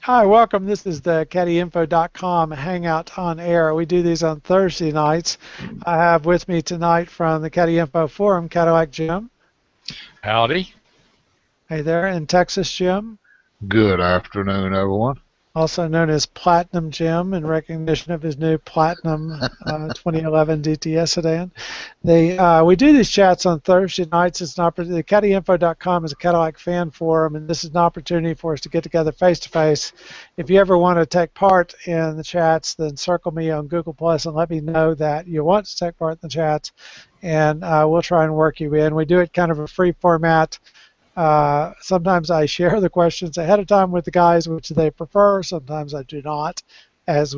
Hi, welcome. This is the CaddyInfo.com Hangout on air. We do these on Thursday nights. I have with me tonight from the Caddy Info Forum, Cadillac Jim. Howdy. Hey there, in Texas, Jim. Good afternoon, everyone. Also known as Platinum Jim, in recognition of his new Platinum 2011 DTS sedan. We do these chats on Thursday nights. It's the CaddyInfo.com is a Cadillac fan forum, and this is an opportunity for us to get together face-to-face. If you ever want to take part in the chats, then circle me on Google Plus and let me know that you want to take part in the chats, and we'll try and work you in. We do it kind of a free format. Sometimes I share the questions ahead of time with the guys, which they prefer. Sometimes I do not, as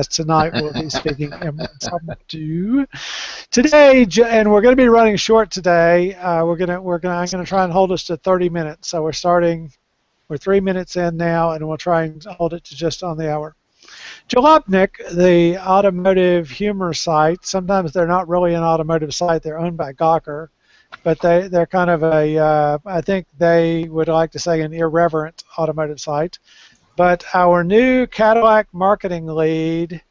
tonight we'll be speaking impromptu. Today, and we're going to be running short today. I'm going to try and hold us to 30 minutes. So we're 3 minutes in now, and we'll try and hold it to just on the hour. Jalopnik, the automotive humor site. Sometimes they're not really an automotive site. They're owned by Gawker. But they're kind of I think they would like to say an irreverent automotive site. But our new Cadillac marketing lead,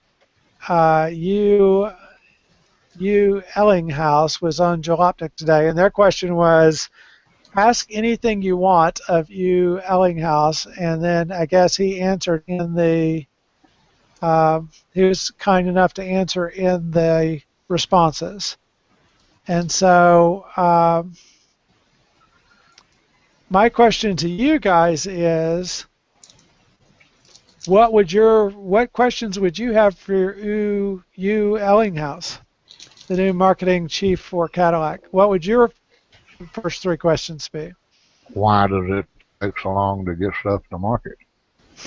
Ellinghaus, was on Jalopnik today, and their question was, ask anything you want of Ellinghaus, and then I guess he answered he was kind enough to answer in the responses. And so my question to you guys is, what questions would you have for you Ellinghaus, the new marketing chief for Cadillac? What would your first 3 questions be? Why does it take so long to get stuff to market?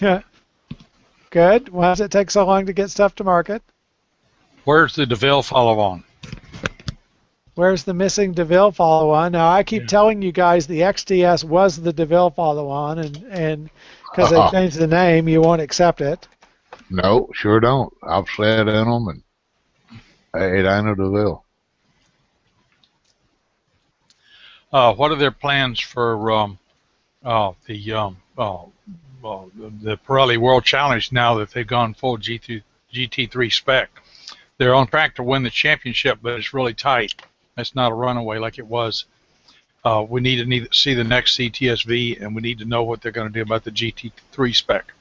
Yeah. Good. Why does it take so long to get stuff to market? Where's the DeVille follow-on? Where's the missing DeVille follow-on? Now, I keep telling you guys the XDS was the DeVille follow-on, and because they changed the name, you won't accept it. No, sure don't. I've said in them, and it ain't a DeVille. What are their plans for the Pirelli World Challenge now that they've gone full GT3 spec? They're on track to win the championship, but it's really tight. It's not a runaway like it was. We need to see the next CTSV, and we need to know what they're going to do about the GT3 spec.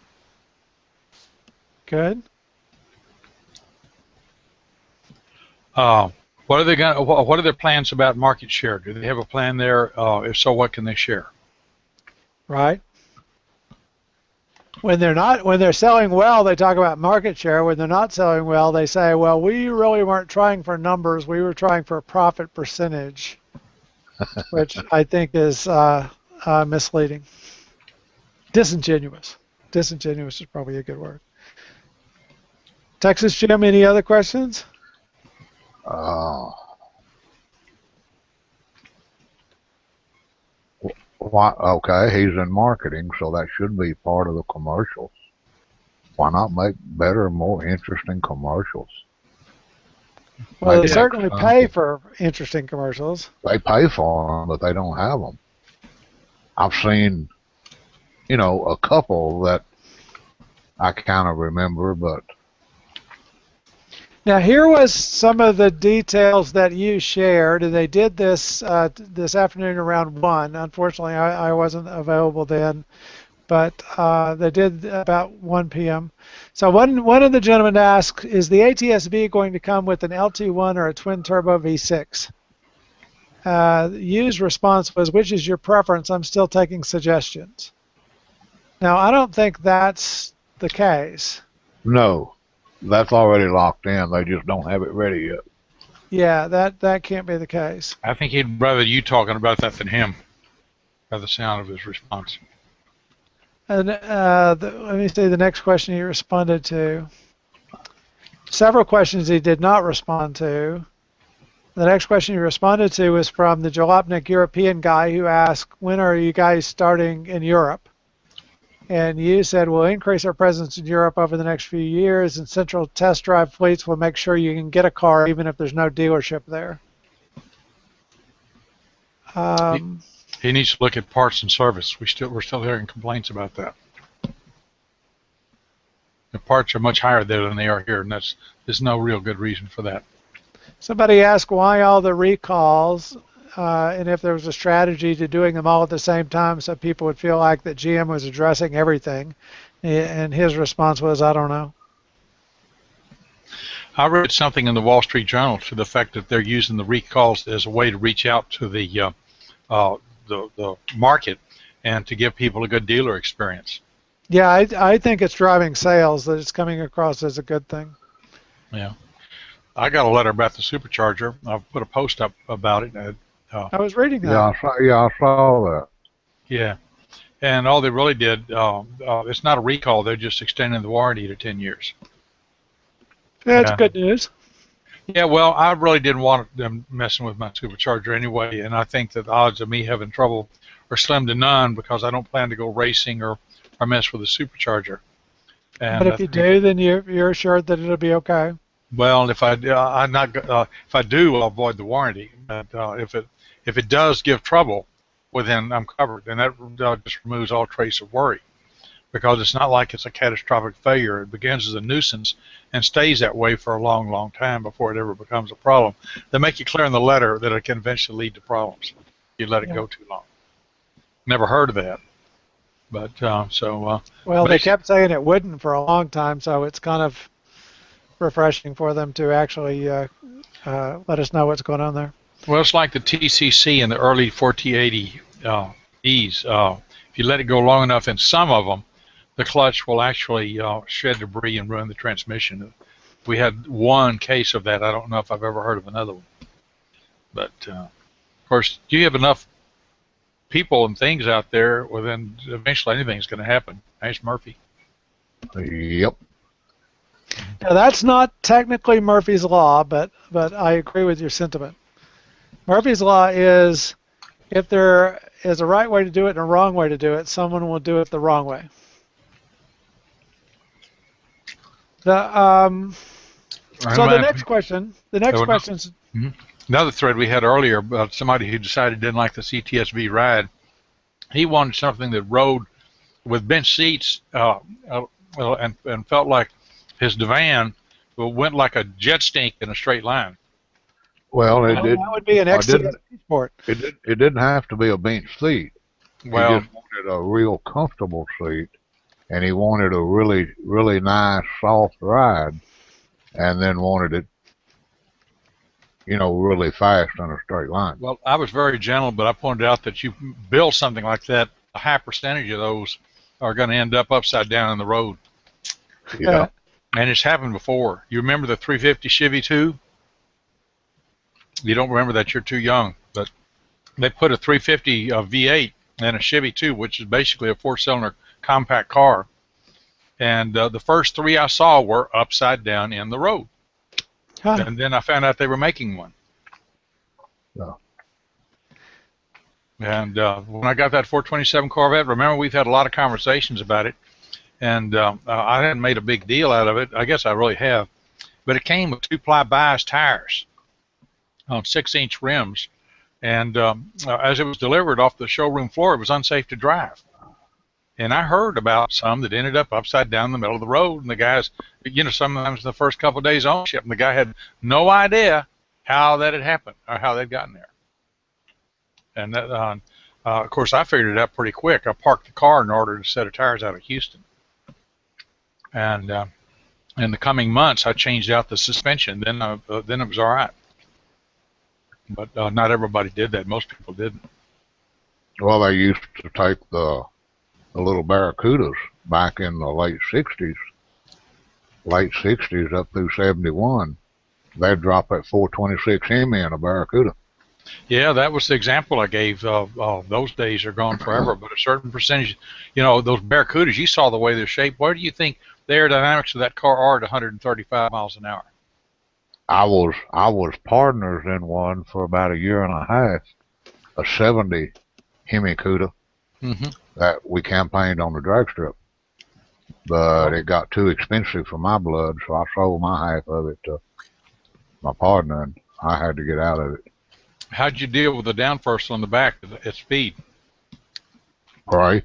Good. What are their plans about market share? Do they have a plan there? If so, what can they share? Right. When they're selling well, they talk about market share. When they're not selling well, they say, well, we really weren't trying for numbers. We were trying for a profit percentage, which I think is misleading. Disingenuous. Disingenuous is probably a good word. Texas Jim, any other questions? Okay, he's in marketing, so that should be part of the commercials. Why not make better, more interesting commercials? Well, they certainly pay for interesting commercials. They pay for them, but they don't have them. I've seen, a couple that I kind of remember, but... Now, here was some of the details that you shared, and they did this this afternoon around 1. Unfortunately, I wasn't available then, but they did about 1 p.m. So one of the gentlemen asked, is the ATS-V going to come with an LT1 or a twin-turbo V6? Yu's response was, which is your preference? I'm still taking suggestions. Now, I don't think that's the case. No. That's already locked in. They just don't have it ready yet. Yeah, that can't be the case. I think he'd rather you talking about that than him, by the sound of his response. And let me see the next question he responded to. Several questions he did not respond to. The next question he responded to was from the Jalopnik European guy who asked, when are you guys starting in Europe? And you said, we'll increase our presence in Europe over the next few years, and central test drive fleets will make sure you can get a car even if there's no dealership there. He needs to look at parts and service. We're still hearing complaints about that. The parts are much higher there than they are here, and there's no real good reason for that. Somebody asked why all the recalls, and if there was a strategy to doing them all at the same time so people would feel like that GM was addressing everything. And his response was, I don't know. I read something in the Wall Street Journal to the fact that they're using the recalls as a way to reach out to the market and to give people a good dealer experience. Yeah, I think it's driving sales, that it's coming across as a good thing. Yeah. I got a letter about the supercharger. I've put a post up about it. I was reading that. I saw that. Yeah. And all they really did, it's not a recall. They're just extending the warranty to 10 years. That's good news. Yeah, well, I really didn't want them messing with my supercharger anyway, and I think that the odds of me having trouble are slim to none because I don't plan to go racing or mess with the supercharger. And but if you do, then you're assured that it'll be okay. Well, if I do, I'll avoid the warranty. But if it does give trouble, well, then I'm covered, and that just removes all trace of worry, because it's not like it's a catastrophic failure. It begins as a nuisance and stays that way for a long, long time before it ever becomes a problem. They make it clear in the letter that it can eventually lead to problems if you let it go too long. Never heard of that. But well, they kept saying it wouldn't for a long time, so it's kind of refreshing for them to actually let us know what's going on there. Well, it's like the TCC and the early 4T80Es. If you let it go long enough in some of them, the clutch will actually shed debris and ruin the transmission. We had one case of that. I don't know if I've ever heard of another one. But, of course, you have enough people and things out there, well, then eventually anything's going to happen. Ask Murphy. Yep. Now, that's not technically Murphy's Law, but I agree with your sentiment. Murphy's Law is if there is a right way to do it and a wrong way to do it, someone will do it the wrong way. The next question is... Another thread we had earlier about somebody who decided didn't like the CTSV ride. He wanted something that rode with bench seats and felt like his divan went like a jet stink in a straight line. Well, that would be an XCSV sport. It didn't have to be a bench seat. Well, he just wanted a real comfortable seat, and he wanted a really, really nice, soft ride, and then wanted it, really fast in a straight line. Well, I was very gentle, but I pointed out that you build something like that, a high percentage of those are going to end up upside down in the road. Yeah. And it's happened before. You remember the 350 Chevy 2? You don't remember that, you're too young, but they put a 350 V8 and a Chevy 2, which is basically a four-cylinder compact car. And the first three I saw were upside down in the road. Huh. And then I found out they were making one. Yeah. And when I got that 427 Corvette, remember we've had a lot of conversations about it, and I hadn't made a big deal out of it. I guess I really have. But it came with 2-ply bias tires on 6-inch rims. And as it was delivered off the showroom floor, it was unsafe to drive. And I heard about some that ended up upside down in the middle of the road, and the guys, sometimes the first couple of days ownership, and the guy had no idea how that had happened or how they'd gotten there. And that, of course, I figured it out pretty quick. I parked the car and ordered a set of tires out of Houston. And in the coming months, I changed out the suspension. Then it was all right. But not everybody did that. Most people didn't. Well, they used to take the little Barracudas back in the late 60s up through 71. They'd drop that 426 Hemi in a Barracuda. Yeah, that was the example I gave. Those days are gone forever, but a certain percentage, those Barracudas, you saw the way they're shaped. Where do you think the aerodynamics of that car are at 135 miles an hour? I was partners in one for about a year and a half, a 70 Hemi Cuda that we campaigned on the drag strip. But it got too expensive for my blood, so I sold my half of it to my partner, and I had to get out of it. How'd you deal with the downforce on the back at speed? Right.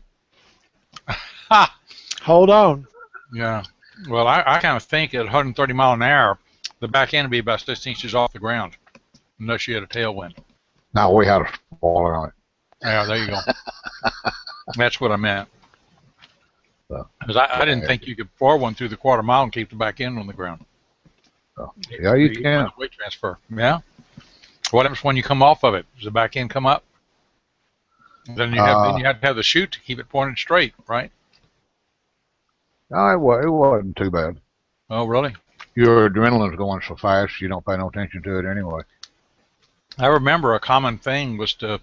Hold on. Yeah. Well, I kind of think at 130 mile an hour, the back end would be about 6 inches off the ground, unless you had a tailwind. No, we had a spoiler on it. Yeah, there you go. That's what I meant. So, Because I didn't think you could pour one through the quarter mile and keep the back end on the ground. so, yeah, you can. Weight transfer. Yeah. What happens when you come off of it? Does the back end come up? Then you have to have the chute to keep it pointed straight, right? No, it wasn't too bad. Oh, really? Your adrenaline's going so fast, you don't pay no attention to it anyway. I remember a common thing was to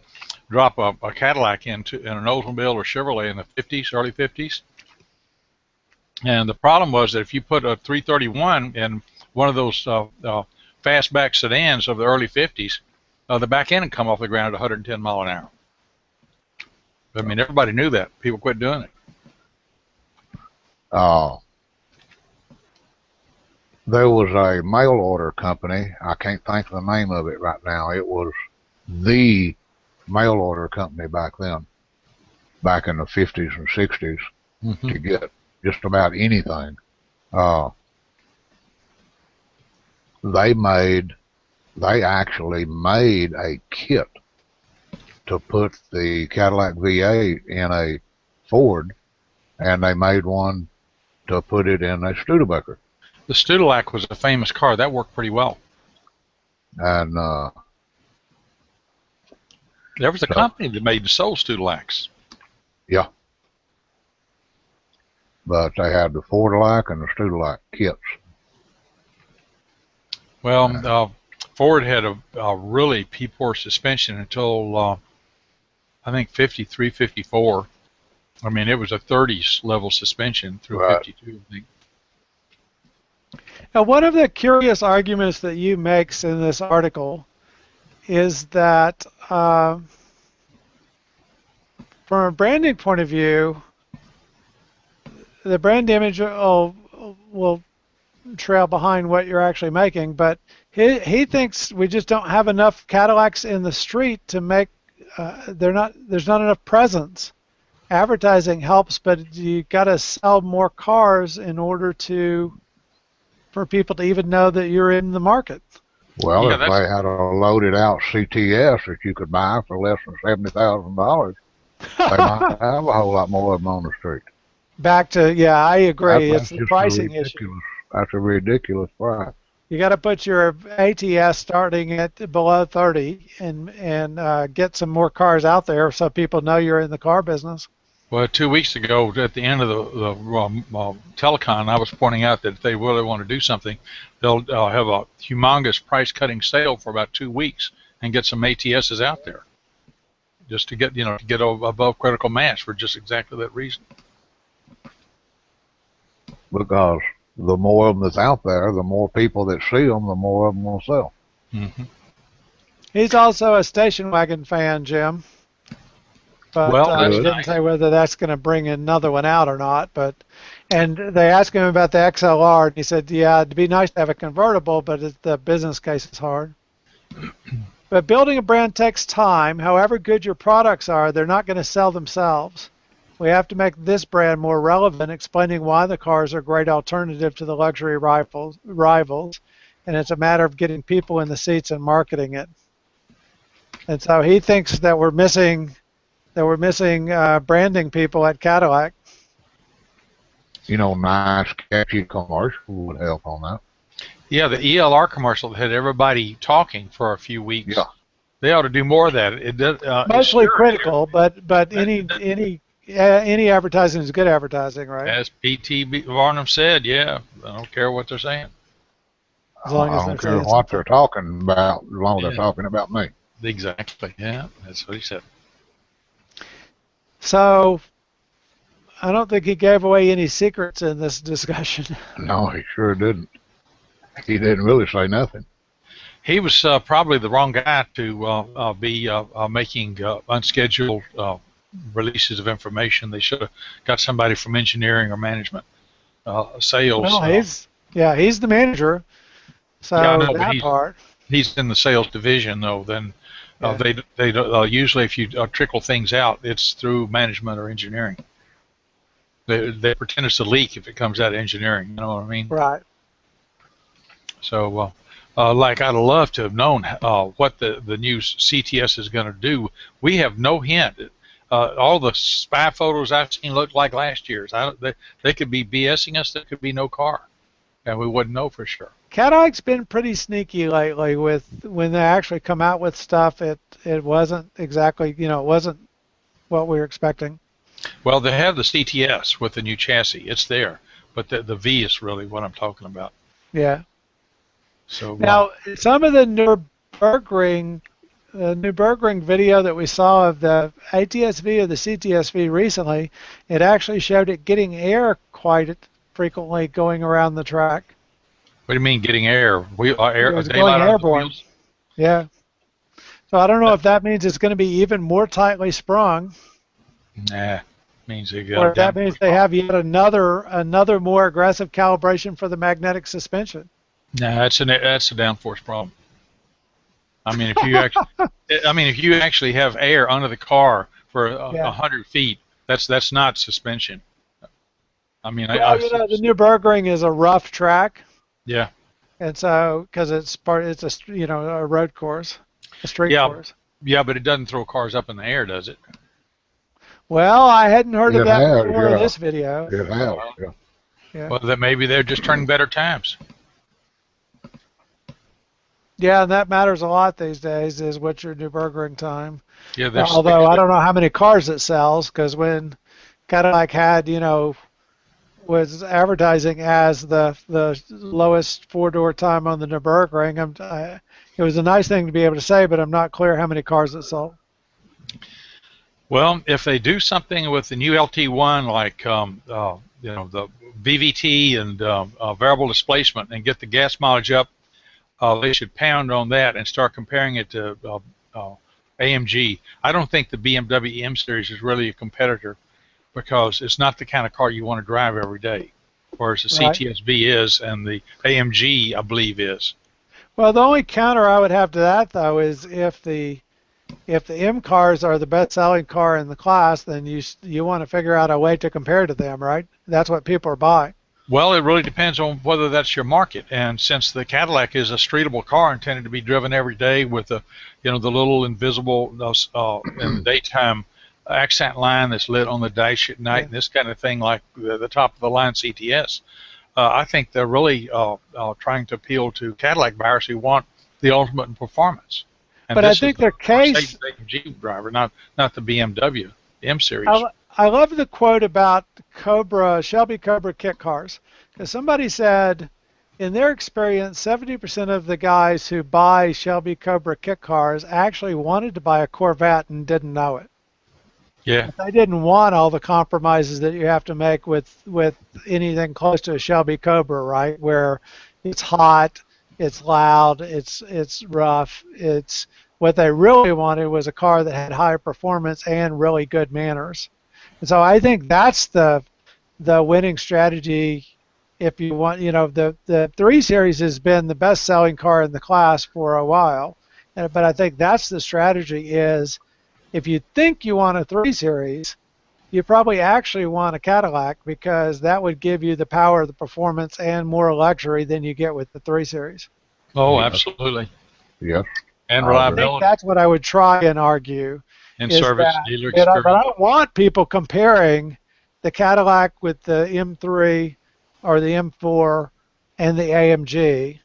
drop a Cadillac in an Oldsmobile or Chevrolet in the 50s, early 50s. And the problem was that if you put a 331 in one of those fastback sedans of the early 50s, the back end would come off the ground at 110 mile an hour. I mean, everybody knew that. People quit doing it. There was a mail order company. I can't think of the name of it right now. It was the mail order company back then, back in the 50s and 60s, to get just about anything. They actually made a kit to put the Cadillac V8 in a Ford, and they made one to put it in a Studebaker. The Studilac was a famous car. That worked pretty well. And there was a company that made and sold Studilacs. Yeah. But they had the Ford-Lac and the Studilac kits. Well, Ford had a really poor suspension until I think 53, 54. I mean, it was a 30s level suspension through 52, I think. Now, one of the curious arguments that you makes in this article is that from a branding point of view, the brand image will trail behind what you're actually making, but he thinks we just don't have enough Cadillacs in the street to make there's not enough presence. Advertising helps, but you got to sell more cars in order for people to even know that you're in the market. Well, if they had a loaded out CTS that you could buy for less than $70,000, they might have a whole lot more of them on the street. Back to, yeah, I agree. It's the pricing issue. That's a ridiculous price. You got to put your ATS starting at below 30 and get some more cars out there so people know you're in the car business. Well, 2 weeks ago, at the end of the telecon, I was pointing out that if they really want to do something, they'll have a humongous price-cutting sale for about 2 weeks and get some ATSs out there, just to get above critical mass for just exactly that reason. Because the more of them that's out there, the more people that see them, the more of them will sell. Mm-hmm. He's also a station wagon fan, Jim. But I didn't say whether that's going to bring another one out or not. And they asked him about the XLR, and he said, yeah, it'd be nice to have a convertible, but the business case is hard. But building a brand takes time. However good your products are, they're not going to sell themselves. We have to make this brand more relevant, explaining why the cars are a great alternative to the luxury rivals, and it's a matter of getting people in the seats and marketing it. And so he thinks that we're missing branding people at Cadillac. Nice, catchy commercial would help on that. Yeah, the ELR commercial had everybody talking for a few weeks. Yeah. They ought to do more of that. Mostly critical, but any advertising is good advertising, right? As P.T. Barnum said, yeah, I don't care what they're saying. As long as I don't care what they're talking about, as long as they're talking about me. Exactly, yeah, that's what he said. So, I don't think he gave away any secrets in this discussion. No, he sure didn't. He didn't really say nothing. He was probably the wrong guy to be making unscheduled releases of information. They should have got somebody from engineering or management, sales. Well, he's the manager, so yeah, I know, that part. He's in the sales division, though. Then they usually, if you trickle things out, it's through management or engineering. They pretend it's a leak if it comes out of engineering. You know what I mean? Right. So, like I'd love to have known what the new CTS is going to do. We have no hint. All the spy photos I've seen look like last year's. They could be BSing us. There could be no car, and we wouldn't know for sure. Cadillac's been pretty sneaky lately with when they actually come out with stuff. It wasn't exactly, it wasn't what we were expecting. Well, they have the CTS with the new chassis. It's there, but the V is really what I'm talking about. Yeah. So now, some of the Nürburgring video that we saw of the ATS-V or the CTS-V recently, it actually showed it getting air quite frequently going around the track. What do you mean getting air? Air, it was going airborne. Yeah. So I don't know if that means it's going to be even more tightly sprung. Nah, means they got. Or if that means they have yet another more aggressive calibration for the magnetic suspension. Nah, that's a downforce problem. I mean, if you actually have air under the car for 100 feet, that's not suspension. I mean, the Nürburgring is a rough track. Yeah. And so, because it's a road course, a street course. Yeah, but it doesn't throw cars up in the air, does it? Well, I hadn't heard of that before in this video. It has, yeah. Well, then maybe they're just turning better times. Yeah, and that matters a lot these days, is what's your Nürburgring time. Yeah, although I don't know how many cars it sells, because when Cadillac had, was advertising as the lowest four-door time on the Nürburgring, it was a nice thing to be able to say, but I'm not clear how many cars it sold. Well, if they do something with the new LT1, like the VVT and variable displacement, and get the gas mileage up, they should pound on that and start comparing it to AMG. I don't think the BMW M Series is really a competitor because it's not the kind of car you want to drive every day, whereas the CTS-V is and the AMG, I believe, is. Well, the only counter I would have to that, though, is if the M cars are the best-selling car in the class, then you want to figure out a way to compare to them, right? That's what people are buying. Well, it really depends on whether that's your market, and since the Cadillac is a streetable car intended to be driven every day with the little invisible in the daytime accent line that's lit on the dash at night, and this kind of thing, like the top of the line CTS, I think they're really trying to appeal to Cadillac buyers who want the ultimate in performance. And but I think their case, Jeep driver, not the BMW M Series. I love the quote about Shelby Cobra kit cars, because somebody said, in their experience, 70% of the guys who buy Shelby Cobra kit cars actually wanted to buy a Corvette and didn't know it. Yeah. They didn't want all the compromises that you have to make with anything close to a Shelby Cobra, right? Where it's hot, it's loud, it's rough. It's what they really wanted was a car that had high performance and really good manners. And so I think that's the winning strategy. If you want, the 3 Series has been the best-selling car in the class for a while, but I think that's the strategy is, if you think you want a 3 Series, you probably actually want a Cadillac, because that would give you the power, the performance, and more luxury than you get with the 3 Series. Oh, absolutely. Yes. And reliability. I think that's what I would try and argue. And service, dealer experience. But I don't want people comparing the Cadillac with the M3 or the M4 and the AMG.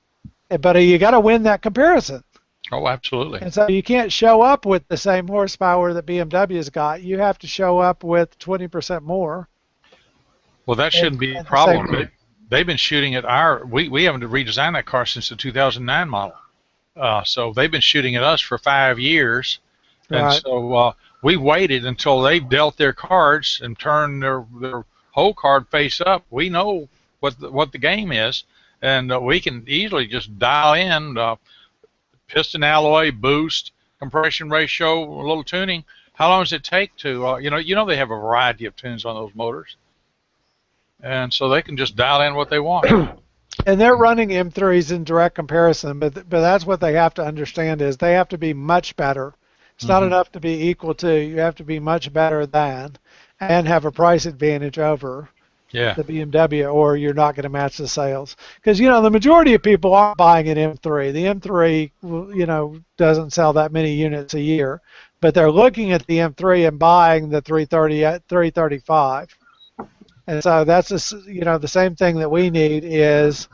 But you got to win that comparison. Oh, absolutely. And so you can't show up with the same horsepower that BMW's got. You have to show up with 20% more. Well, that shouldn't be a problem. They've been shooting at we haven't redesigned that car since the 2009 model. So they've been shooting at us for 5 years. And right. So we waited until they dealt their cards and turned their whole card face up. We know what the game is, and we can easily just dial in piston alloy, boost, compression ratio, a little tuning. How long does it take to, they have a variety of tunes on those motors. And so they can just dial in what they want. And they're running M3s in direct comparison, but that's what they have to understand is they have to be much better. It's not enough to be equal to. You have to be much better than. and have a price advantage over Yeah. the BMW, or you're not going to match the sales. Because, the majority of people aren't buying an M3. The M3, doesn't sell that many units a year, but they're looking at the M3 and buying the 335. And so that's, the same thing that we need is,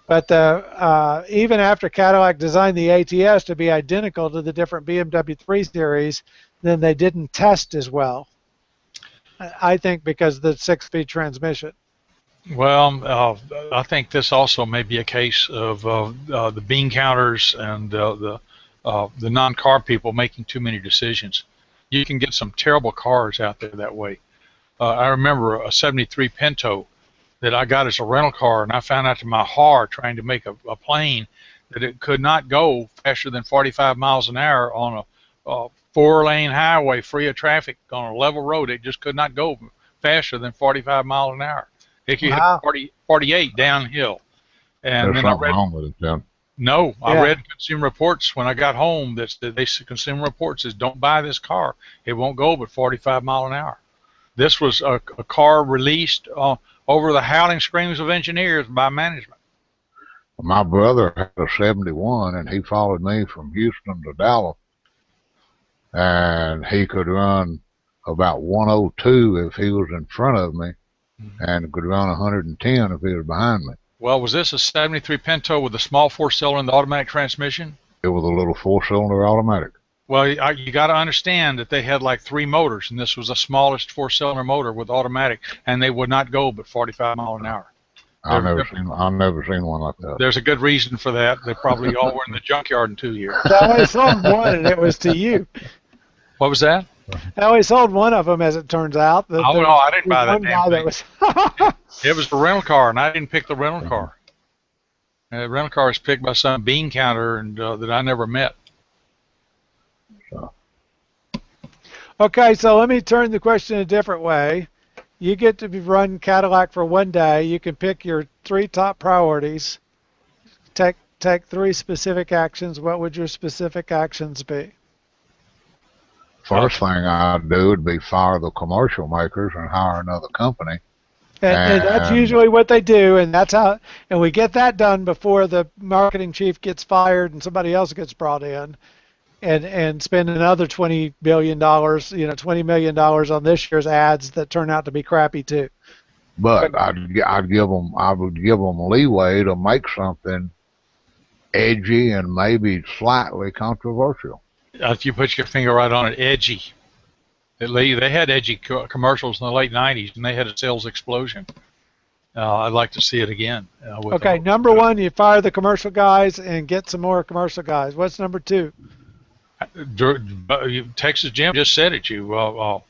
but even after Cadillac designed the ATS to be identical to the different BMW 3 Series, then they didn't test as well. I think because of the 6-speed transmission. Well, I think this also may be a case of the bean counters and the non-car people making too many decisions. You can get some terrible cars out there that way. I remember a 73 Pinto that I got as a rental car, and I found out to my horror trying to make a plane that it could not go faster than 45 miles an hour on a 4-lane highway free of traffic on a level road. It just could not go faster than 45 miles an hour. It could hit 48 downhill. And There's then something wrong with it, Jim. No, I read Consumer Reports when I got home. Consumer Reports says don't buy this car. It won't go but 45 miles an hour. This was a car released over the howling screams of engineers by management. My brother had a 71, and he followed me from Houston to Dallas, and he could run about 102 if he was in front of me, and could run 110 if he was behind me. Well, was this a 73 Pinto with a small 4-cylinder and the automatic transmission? It was a little 4-cylinder automatic. Well, you got to understand that they had like 3 motors, and this was the smallest 4-cylinder motor with automatic, and they would not go but 45 miles an hour. I've never seen one like that. There's a good reason for that. They probably all were in the junkyard in 2 years. I only sold one, and it was to you. What was that? I only sold one of them, as it turns out. No, I didn't buy that damn thing. Was It was a rental car, and I didn't pick the rental car. The rental car was picked by some bean counter and that I never met. Okay, so let me turn the question a different way. You get to run Cadillac for one day. You can pick your 3 top priorities. Take 3 specific actions. What would your specific actions be? First thing I'd do would be fire the commercial makers and hire another company. And that's usually what they do, and that's how. And we get that done before the marketing chief gets fired and somebody else gets brought in, and spend another $20 billion, $20 million on this year's ads that turn out to be crappy too. But I would give them leeway to make something edgy and maybe slightly controversial. If you put your finger right on it, edgy. They had edgy commercials in the late 90s, and they had a sales explosion. I'd like to see it again. Okay, number 1, you fire the commercial guys and get some more commercial guys. What's number 2? Texas Jim just said it. You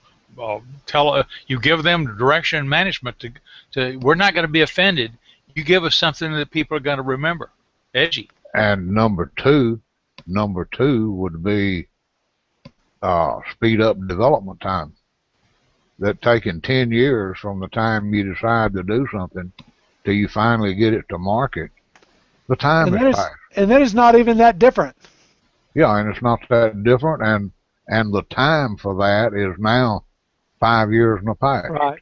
give them direction and management to. We're not going to be offended. You give us something that people are going to remember. Edgy. And number two would be speed up development time. That taking 10 years from the time you decide to do something till you finally get it to market, the time is fast. And that is not even that different. Yeah, and it's not that different, and the time for that is now 5 years in the past. Right,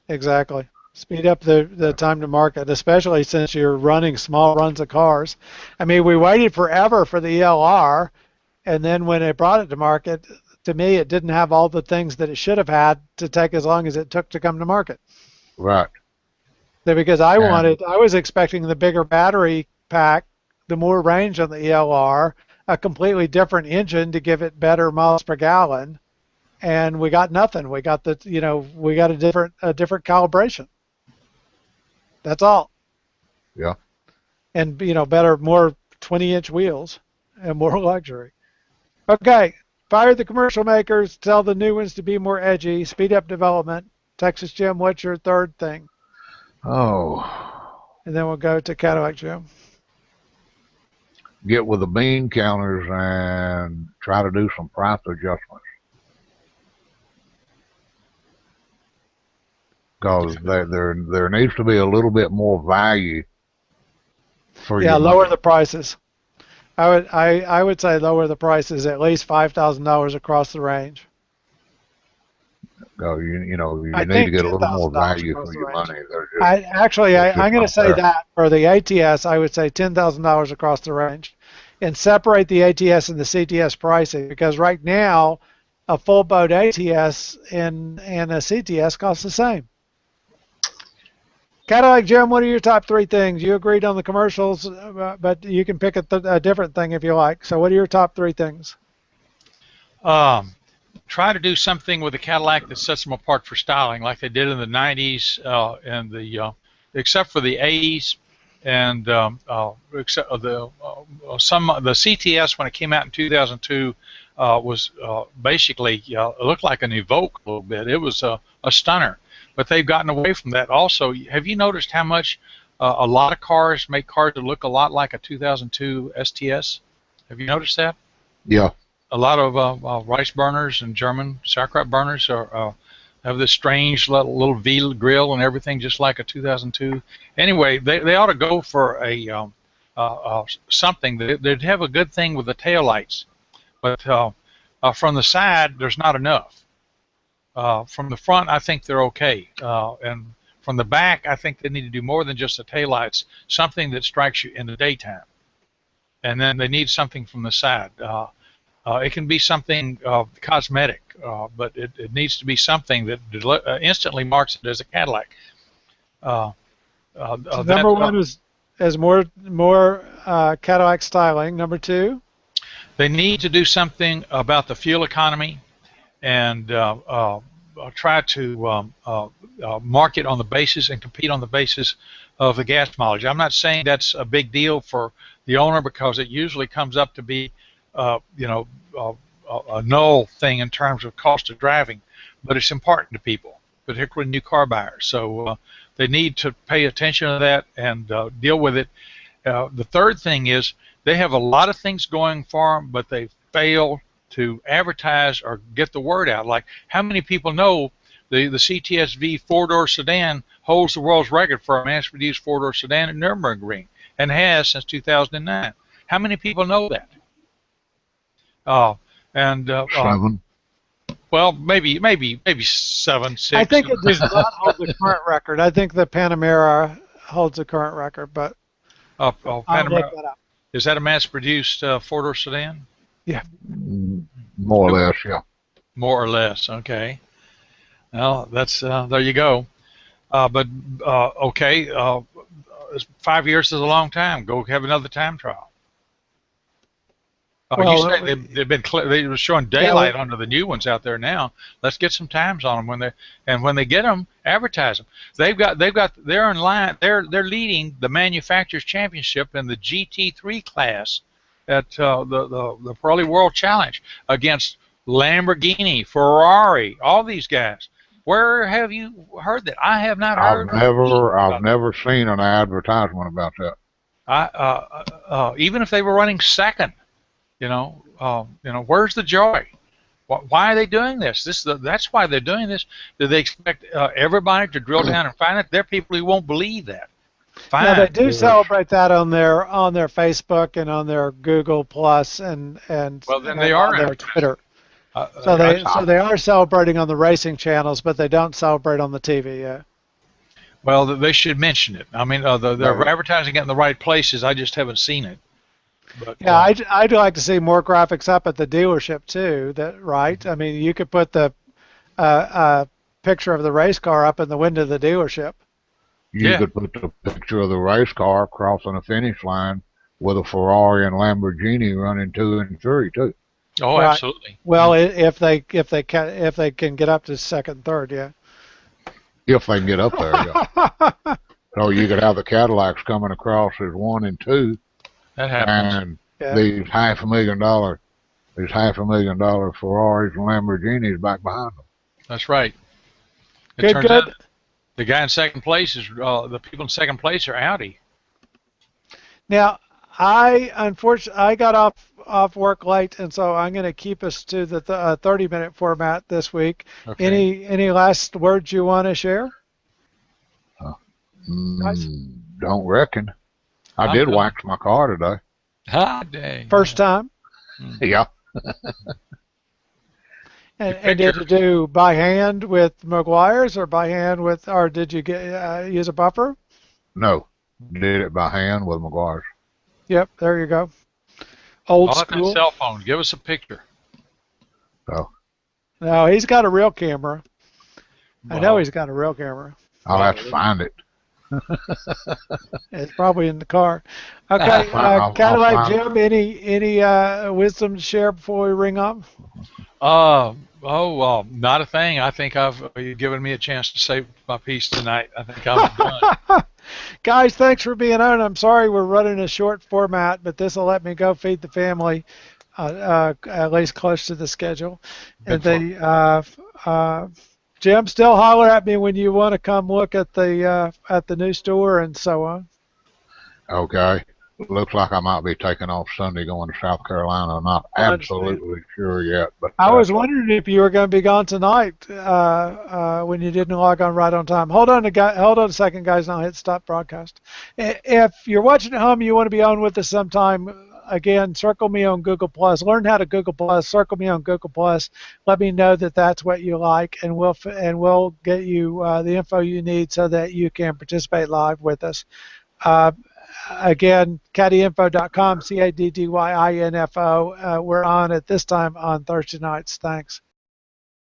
exactly. Speed up the time to market, especially since you're running small runs of cars. I mean, we waited forever for the ELR, and then when they brought it to market, to me, it didn't have all the things that it should have had to take as long as it took to come to market. Right. Because I was expecting the bigger battery pack, the more range on the ELR, a completely different engine to give it better miles per gallon, and we got nothing. We got a different calibration. That's all. Yeah. And better, more 20-inch wheels and more luxury. Okay, fire the commercial makers, tell the new ones to be more edgy, speed up development. Texas Jim, what's your third thing? Oh. And then we'll go to Cadillac Jim. Get with the bean counters and try to do some price adjustments. Because there needs to be a little bit more value for you. Yeah, lower the prices. I would say lower the prices at least $5,000 across the range. You I need to think get a little more $10,000 value across for the your range. money. It's I'm just going to not say there. that for the ATS, I would say $10,000 across the range, and separate the ATS and the CTS pricing, because right now a full boat ATS and a CTS cost the same. Cadillac Jim, what are your top three things? You agreed on the commercials, but you can pick a different thing if you like. So, what are your top three things? Um, Try to do something with a Cadillac that sets them apart for styling, like they did in the '90s and except for the '80s, and except the CTS when it came out in 2002 was basically it looked like an Evoque a little bit. It was a stunner, but they've gotten away from that. Also, have you noticed how much a lot of cars make cars that look a lot like a 2002 STS? Have you noticed that? Yeah. A lot of rice burners and German sauerkraut burners have this strange little V grill and everything, just like a 2002. Anyway, they ought to go for something. They'd have a good thing with the taillights, but from the side, there's not enough. From the front, I think they're okay. And from the back, I think they need to do more than just the taillights, something that strikes you in the daytime. And then they need something from the side. It can be something cosmetic, but it needs to be something that instantly marks it as a Cadillac. So number one is more Cadillac styling. Number two, they need to do something about the fuel economy and try to market on the basis and compete on the basis of the gas mileage. I'm not saying that's a big deal for the owner because it usually comes up to be a null thing in terms of cost of driving, but it's important to people, particularly new car buyers. So they need to pay attention to that and deal with it. The third thing is they have a lot of things going for them, but they fail to advertise or get the word out. Like, how many people know the CTS-V four-door sedan holds the world's record for a mass-produced four-door sedan at Nürburgring and has since 2009? How many people know that? Seven. Well, maybe 7, 6. I think it does not hold the current record. I think the Panamera holds the current record, but I'll look that up. Is that a mass-produced four-door sedan? Yeah. More or less, yeah. More or less, okay. Well, that's there you go. But okay, 5 years is a long time. Go have another time trial. You say they were showing daylight under the new ones out there now. Let's get some times on them when they get them, advertise them. They're in line. They're leading the manufacturers championship in the GT3 class at the Pirelli World Challenge against Lamborghini, Ferrari, all these guys. Where have you heard that? I have not heard. I've never seen an advertisement about that. Even if they were running second. Where's the joy? Why are they doing this? That's why they're doing this. Do they expect everybody to drill down and find it? There are people who won't believe that. Fine. Yeah, they do celebrate that on their Facebook and on their Google Plus and well, then they are on their Twitter. So they are celebrating on the racing channels, but they don't celebrate on the TV. Yeah. Well, they should mention it. I mean, they're advertising it in the right places. I just haven't seen it. But, yeah, I'd like to see more graphics up at the dealership too. Right? I mean, you could put the picture of the race car up in the window of the dealership. You could put the picture of the race car crossing a finish line with a Ferrari and Lamborghini running 2 and 3 too. Oh, right. Absolutely. Well, if they can get up to second, third, yeah. If they can get up there, yeah. So you could have the Cadillacs coming across as 1 and 2. That happens. And these $500,000 Ferraris and Lamborghinis back behind them. That's right. It turns out the guy in second place is the people in second place are Audi. Now, unfortunately I got off work late, and so I'm going to keep us to the 30-minute format this week. Okay. Any last words you want to share? Don't reckon. I did wax my car today. Ah, dang. First time? Yeah. And did you do by hand with McGuire's or by hand with, or did you get use a buffer? No, did it by hand with McGuire's. Yep, there you go. Old I like that school. cell phone. Give us a picture. So No, he's got a real camera. I know Well, he's got a real camera. I'll have to find it. It's probably in the car. Okay, I'll Cadillac find it. Jim, any wisdom to share before we ring up? Not a thing. I think you've given me a chance to say my piece tonight. I think I'm done. Guys, thanks for being on. I'm sorry we're running a short format, but this will let me go feed the family, at least close to the schedule. And Jim, still holler at me when you want to come look at the new store and so on. Okay. Looks like I might be taking off Sunday going to South Carolina. I'm not absolutely sure yet, but I was wondering if you were going to be gone tonight when you didn't log on right on time. Hold on a second, guys, and I'll hit stop broadcast. If you're watching at home and you want to be on with us sometime, again, circle me on Google Plus. Learn how to Google Plus. Circle me on Google Plus. Let me know that that's what you like, and we'll get you the info you need so that you can participate live with us. Again, caddyinfo.com, CADDYINFO. We're on at this time on Thursday nights. Thanks.